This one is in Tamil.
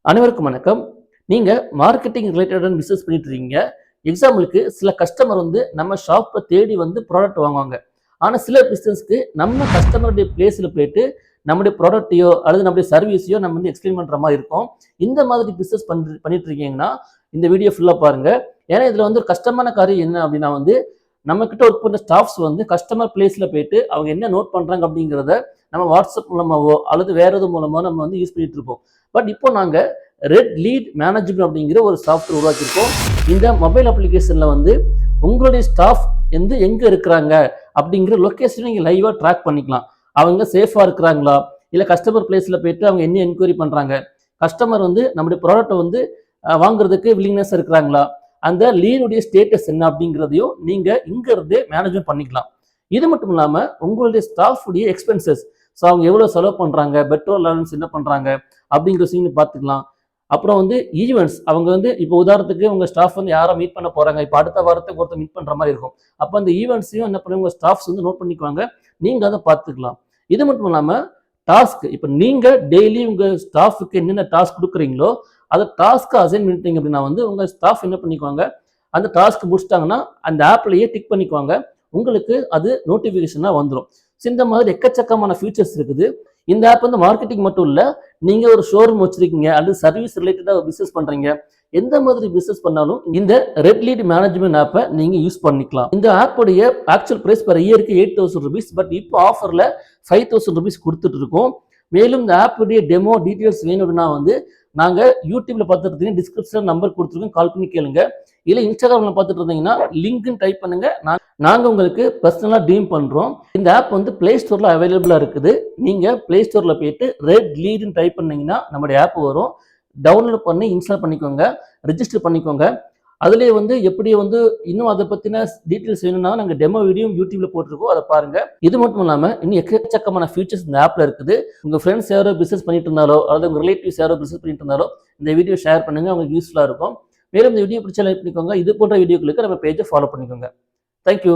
அனைவருக்கும் வணக்கம். நீங்க மார்க்கெட்டிங் ரிலேட்டடான பிசினஸ் பண்ணிட்டு இருக்கீங்க. எக்ஸாம்பிளுக்கு சில கஸ்டமர் வந்து நம்ம ஷாப்பை தேடி வந்து ப்ராடக்ட் வாங்குவாங்க. ஆனா சில பிசினஸ்க்கு நம்ம கஸ்டமருடைய பிளேஸ்ல போயிட்டு நம்முடைய ப்ராடக்ட்டையோ அல்லது நம்முடைய சர்வீஸையோ நம்ம வந்து எக்ஸ்பிளைன் பண்ற மாதிரி இருக்கும். இந்த மாதிரி பிசினஸ் பண்ணிட்டு இருக்கீங்கன்னா இந்த வீடியோ ஃபுல்லா பாருங்க. ஏன்னா இதுல வந்து ஒரு கஷ்டமான காரியம் என்ன அப்படின்னா வந்து நம்ம கிட்ட ஒர்க் பண்ற ஸ்டாஃப்ஸ் வந்து கஸ்டமர் பிளேஸ்ல போயிட்டு அவங்க என்ன நோட் பண்றாங்க அப்படிங்கிறத நம்ம வாட்ஸ்அப் மூலமாவோ அல்லது வேற எது மூலமோ நம்ம வந்து யூஸ் பண்ணிட்டு இருப்போம். பட் இப்போ நாங்க ரெட் லீட் மேனேஜ்மெண்ட் அப்படிங்கிற ஒரு சாஃப்ட்வேர் உருவாக்கியிருக்கோம். இந்த மொபைல் அப்ளிகேஷன்ல வந்து உங்களுடைய ஸ்டாஃப் வந்து எங்க இருக்கிறாங்க அப்படிங்கிற லொகேஷனை நீங்க லைவா ட்ராக் பண்ணிக்கலாம். அவங்க சேஃபா இருக்கிறாங்களா, இல்ல கஸ்டமர் பிளேஸ்ல போயிட்டு அவங்க என்ன என்கொயரி பண்றாங்க, கஸ்டமர் வந்து நம்முடைய ப்ராடக்ட்டை வந்து வாங்குறதுக்கு வில்லிங்னஸ் இருக்கிறாங்களா, அந்த லீனுடைய ஸ்டேட்டஸ் என்ன அப்படிங்கிறதையும் நீங்க இங்க இருந்தே மேனேஜ்மெண்ட் பண்ணிக்கலாம். இது மட்டும் இல்லாம உங்களுடைய ஸ்டாஃப் உடைய எக்ஸ்பென்சஸ், ஸோ அவங்க எவ்வளவு செலவு பண்றாங்க, பெட்ரோல் அலவன்ஸ் என்ன பண்றாங்க அப்படிங்கிற சீன் பார்த்துக்கலாம். அப்புறம் வந்து ஈவெண்ட்ஸ், அவங்க வந்து இப்போ உதாரணத்துக்கு உங்க ஸ்டாஃப் வந்து யாரை மீட் பண்ண போறாங்க, இப்போ அடுத்த வாரத்துக்கு ஒருத்தர் மீட் பண்ற மாதிரி இருக்கும். அப்போ அந்த ஈவெண்ட்ஸையும் என்ன பண்ணுவாங்க, உங்க ஸ்டாஃப்ஸ் வந்து நோட் பண்ணிக்குவாங்க. நீங்க அதை பார்த்துக்கலாம். இது மட்டும் இல்லாம டாஸ்க், இப்போ நீங்க டெய்லி உங்க ஸ்டாஃபுக்கு என்னென்ன டாஸ்க் கொடுக்குறீங்களோ அதை டாஸ்க்கு அசைன் பண்ணிட்டீங்க அப்படின்னா வந்து உங்க ஸ்டாஃப் என்ன பண்ணிக்குவாங்க, அந்த டாஸ்க் முடிச்சிட்டாங்கன்னா அந்த ஆப்லயே டிக் பண்ணிக்குவாங்க. உங்களுக்கு அது நோட்டிஃபிகேஷனா வந்துடும். இந்த மாதிரி எக்கச்சக்கமான ஃபீச்சர்ஸ் இருக்குது. இந்த ஆப் வந்து மார்க்கெட்டிங் மட்டும் இல்ல, நீங்க ஒரு ஷோரூம் வச்சிருக்கீங்க அல்லது சர்வீஸ் ரிலேட்டடா பிசினஸ் பண்றீங்க, எந்த மாதிரி பிசினஸ் பண்ணாலும் இந்த ரெட் லீட் மேனேஜ்மெண்ட் ஆப்பை நீங்க யூஸ் பண்ணிக்கலாம். இந்த ஆப்போடைய ஆக்சுவல் பிரைஸ் பெர் இயருக்கு 8,000 rupees, பட் இப்போ ஆஃபர்ல 5,000 rupees கொடுத்துட்டு இருக்கோம். மேலும் இந்த ஆப்புடைய டெமோ டீடைல்ஸ் வேணும் அப்படின்னா வந்து நாங்க யூடியூப்ல பார்த்துட்டு டிஸ்கிரிப்ஷன் நம்பர் கொடுத்துருக்கோம், கால் பண்ணி கேளுங்க. இல்ல இன்ஸ்டாகிராம்ல பார்த்துட்டு இருந்தீங்கன்னா லிங்க் டைப் பண்ணுங்க, நாங்க உங்களுக்கு பர்சனலா டீம் பண்றோம். இந்த ஆப் வந்து பிளே ஸ்டோர்ல அவைலபிளா இருக்குது. நீங்க பிளே ஸ்டோர்ல போயிட்டு ரெட் லீட்னு டைப் பண்ணீங்கன்னா நம்மளுடைய ஆப் வரும். டவுன்லோட் பண்ணி இன்ஸ்டால் பண்ணிக்கோங்க, ரெஜிஸ்டர் பண்ணிக்கோங்க. அதுலேயே வந்து எப்படி வந்து இன்னும் அதை பத்தின டீட்டெயில்ஸ் வேணும்னா நாங்க டெமோ வீடியோ யூடியூப்ல போட்டிருக்கோம், அதை பாருங்க. இது மட்டும் இல்லாம இன்னும் எக்கச்சக்கமான ஃபீச்சர்ஸ் இந்த ஆப்ல இருக்குது. உங்க ஃப்ரெண்ட்ஸ் யாரோ பிசினஸ் பண்ணிட்டு இருந்தாலோ அல்லது உங்க ரிலேட்டிவ்ஸ் யாரோ பிசினஸ் பண்ணிட்டு இருந்தாலோ இந்த வீடியோ ஷேர் பண்ணுங்க, உங்களுக்கு யூஸ்ஃபுல்லா இருக்கும். மேலும் இந்த வீடியோ பிடிச்சா லைக் பண்ணிக்கோங்க. இது போன்ற வீடியோக்களுக்கு நம்ம பேஜை ஃபாலோ பண்ணிக்கோங்க. தேங்க்யூ.